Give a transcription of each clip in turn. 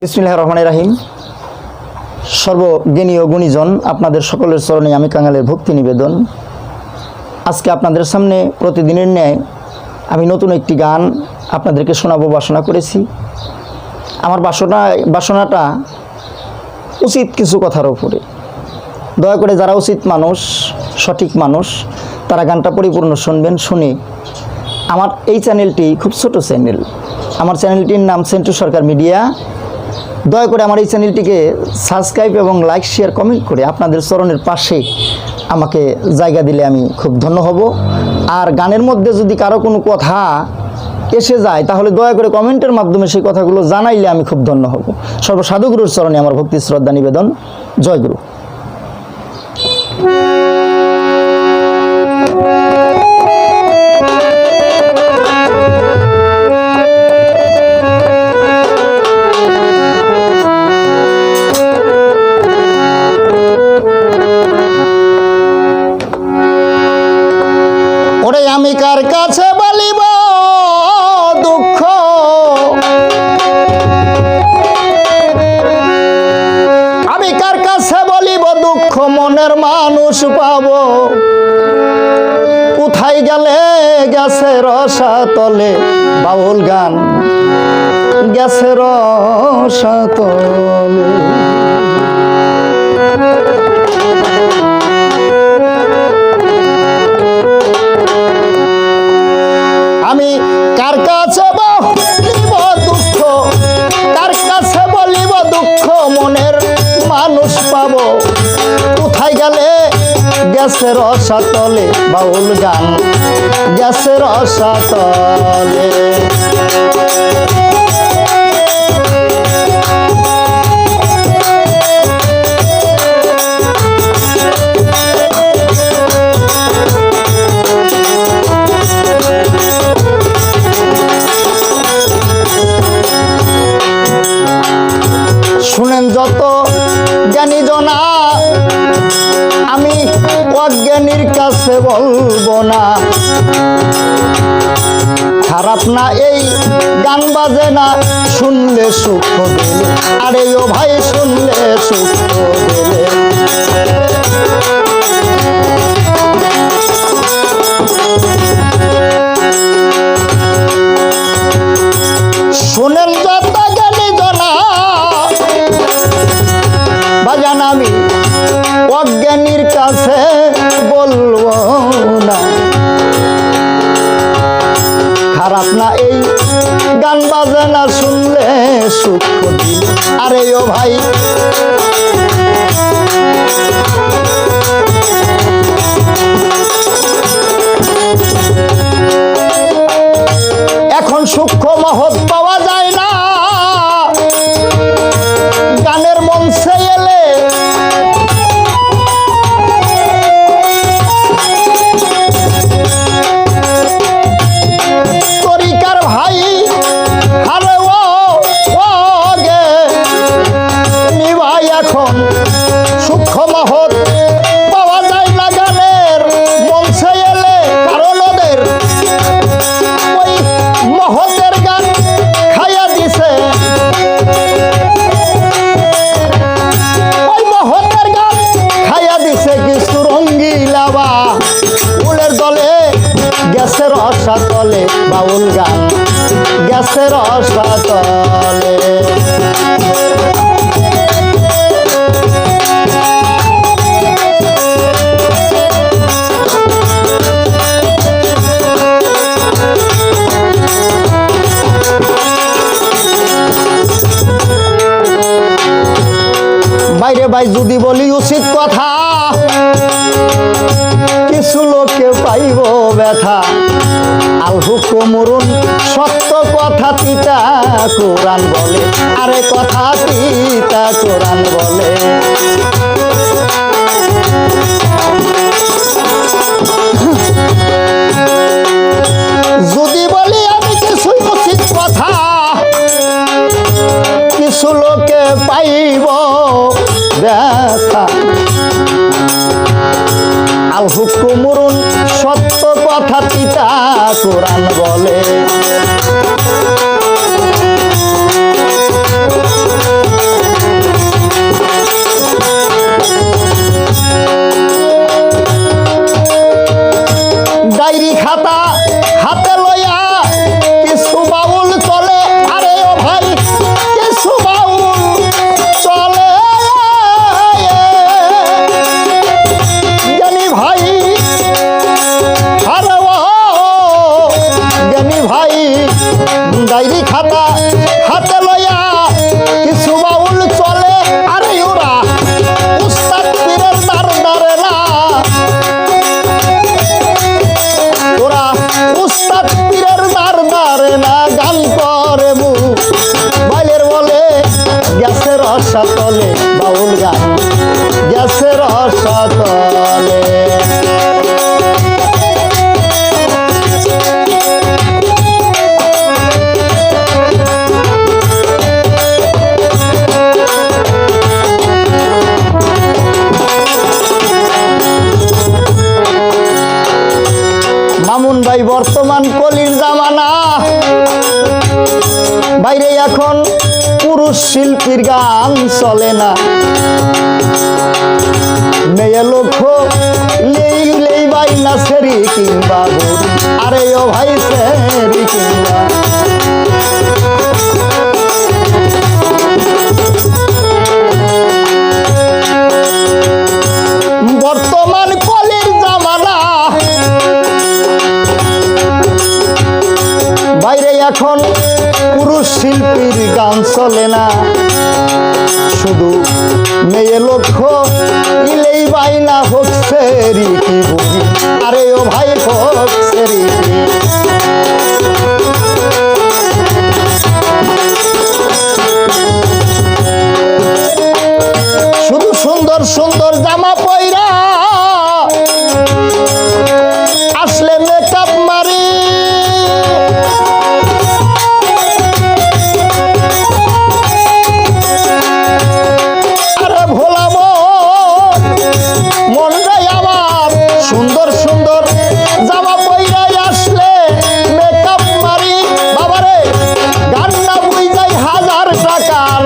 বিসমিল্লাহির রহমানির রহিম। সর্বজ্ঞানী ও গুণীজন আপনাদের সকলের চরণে আমি কাঙালের ভক্তি নিবেদন। আজকে আপনাদের সামনে প্রতিদিনের ন্যায় আমি নতুন একটি গান আপনাদেরকে শোনাবো বাসনা করেছি। আমার বাসনাটা উচিত কিছু কথার উপরে। দয়া করে যারা উচিত মানুষ, সঠিক মানুষ, তারা গানটা পরিপূর্ণ শুনবেন। শুনে আমার এই চ্যানেলটি খুব ছোট চ্যানেল, আমার চ্যানেলটির নাম সেন্টু সরকার মিডিয়া। দয়া করে আমার এই চ্যানেলটিকে সাবস্ক্রাইব এবং লাইক, শেয়ার, কমেন্ট করে আপনাদের চরণের পাশে আমাকে জায়গা দিলে আমি খুব ধন্য হব। আর গানের মধ্যে যদি কারো কোনো কথা এসে যায় তাহলে দয়া করে কমেন্টের মাধ্যমে সেই কথাগুলো জানাইলে আমি খুব ধন্য হব। সর্বসাধুগুরুর চরণে আমার ভক্তি শ্রদ্ধা নিবেদন। জয় গুরু। আমি কার কাছে বলিব দুঃখ, আমি কার কাছে বলিব দুঃখ, মনের মানুষ পাব কোথায় গেলে? গেছে রসাতলে বাউল গান, গেছে রসাতলে। আমি কার কাছে বলিব দুঃখ, কার কাছে বলিব দুঃখ, মনের মানুষ পাব কোথায় গেলে? গেছে রসাতলে বাউল গান, গেছে রসাতলে। শুনেন যত জ্ঞানী জনা, আমি অজ্ঞানীর কাছে বলবো না। খারাপ না এই গান বাজে না, শুনলে সুখ দিলে, আরে ও ভাই শুনলে সুখ দিলে। শুনেন যত জ্ঞানী জনা, বাজান আমি অজ্ঞানীর কাছে বলবো না। খারাপ না এই গান বাজে না, শুনলে সুখ দিল, আরে ও ভাই এখন সূক্ষ্ম মহৎ পাওয়া যায় না গানের মঞ্চে এলে। তরিকার ভাই আরে ও গে নিভাই, এখন সূক্ষ্ম মহৎ পাওয়া যায় না গানের মঞ্চে এলে। কারণ ওদের ওই মহতের গান খাইয়া দিছে, ওই মহতের গান খাইয়া দিছে কিছু রঙ্গিলাবা ফুলের দলে। গেছে রসাতলে বাউল গান, গেছে রসাতলে। বাইরে ভাই যদি বলি উচিত কথা, কিছু লোকে পাইব ব্যথা। আল হুকুমরুন সত্য কথা তিতা কোরআন বলে, আরে কথা তিতা কোরআন বলে। যদি বলি আমি কিছু উচিত কথা, কিছু লোকে পাইব ব্যথা। আল হুকুমরুন সত্য কথা তিতা কোরআন বলে। রসাতলে বাউল গান গ্যাসের রসাতলে। মামুন ভাই বর্তমান কলির জামানা, বাইরে এখন পুরুষ শিল্পীর গান চলে না। মেয়ে লোক লেই লেই বাই না সেরি কিংবা বুড়ি, আরে ও ভাই সেরি কিংবা। বর্তমান কলির জামানা, বাইরে এখন পুরুষ শিল্পীর গান চলে না। শুধু মেয়ে লক্ষ্য ইলেই বাইনা হচ্ছে রীতি বুঝি, আরে ও ভাই হচ্ছে রীতি। শুধু সুন্দর সুন্দর জামা পয়রা আসলে মেকআপ মারি, সুন্দর সুন্দর জামা পয়রা আসলে মেকআপ মারি। বাবারে গান না বুঝ যায় 1000 টাকার,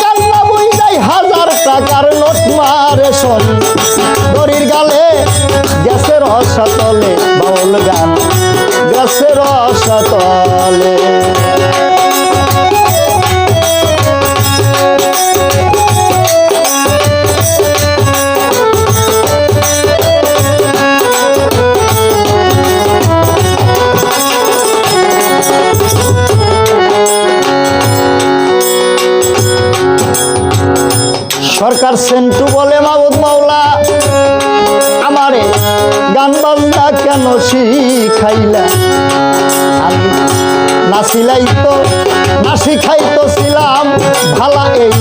গান না বুঝ যায় 1000 টাকার নোট মারে শোন দড়ির গালে গ্যাসের রসাতলে বাউল গান গ্যাসের রসাতলে। সরকার সেন্টু বলে মাবুদ মাওলা আমারে গান বাজনা কেন শিখাইলা, আমি না শিখাইতো ছিলাম ভালা এই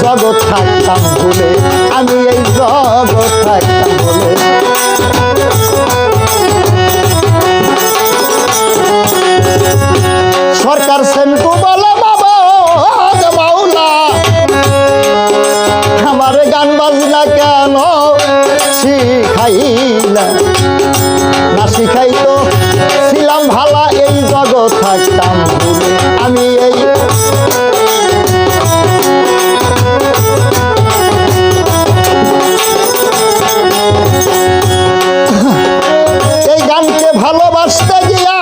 জগৎ থাকতাম ভুলে, আমি এই জগৎ থাকতাম ভুলে। সরকার সেন্টু বলে মাবুদ মাওলা আমারে গান বাজনা কেন শিখাইলা, না শিখাইতো ছিলাম ভালা এই জগৎ থাকতাম ভুলে, আমি এই এই গানকে ভালোবাসতে গিয়া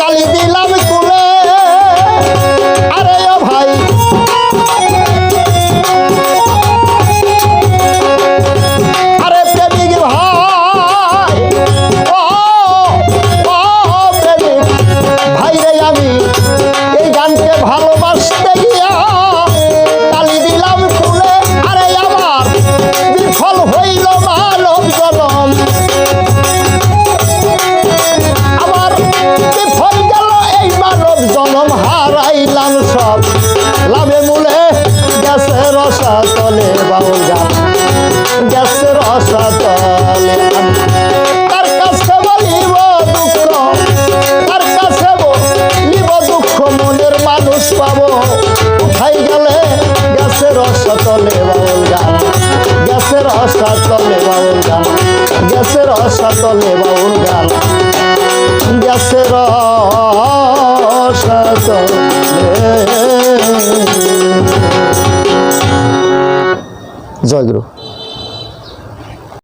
কালি দিলাম কুলে, আরে ও ভাই ভালোবাসতে গিয়া কালি দিলাম ফুলে, আরে আমার বিফল হইল মানব জনম, আমার বিফল গেল এই মানব জনম, হারাইলাম সব লাভে মূলে গ্যাসের রসাতলে বাউল গান গ্যাসের রসাতলে। তার কাছে বলিব দুঃখ, তার কাছে বলিব দুঃখ মনের মানুষ পাবো কোথায় গেলে গ্যাসের রসাতলে বাউল গান গ্যাসের রসাতলে বাউল গান গ্যাসের রসাতলে বাউল গান গ্যাসের রসাতলে। জয় গুরু।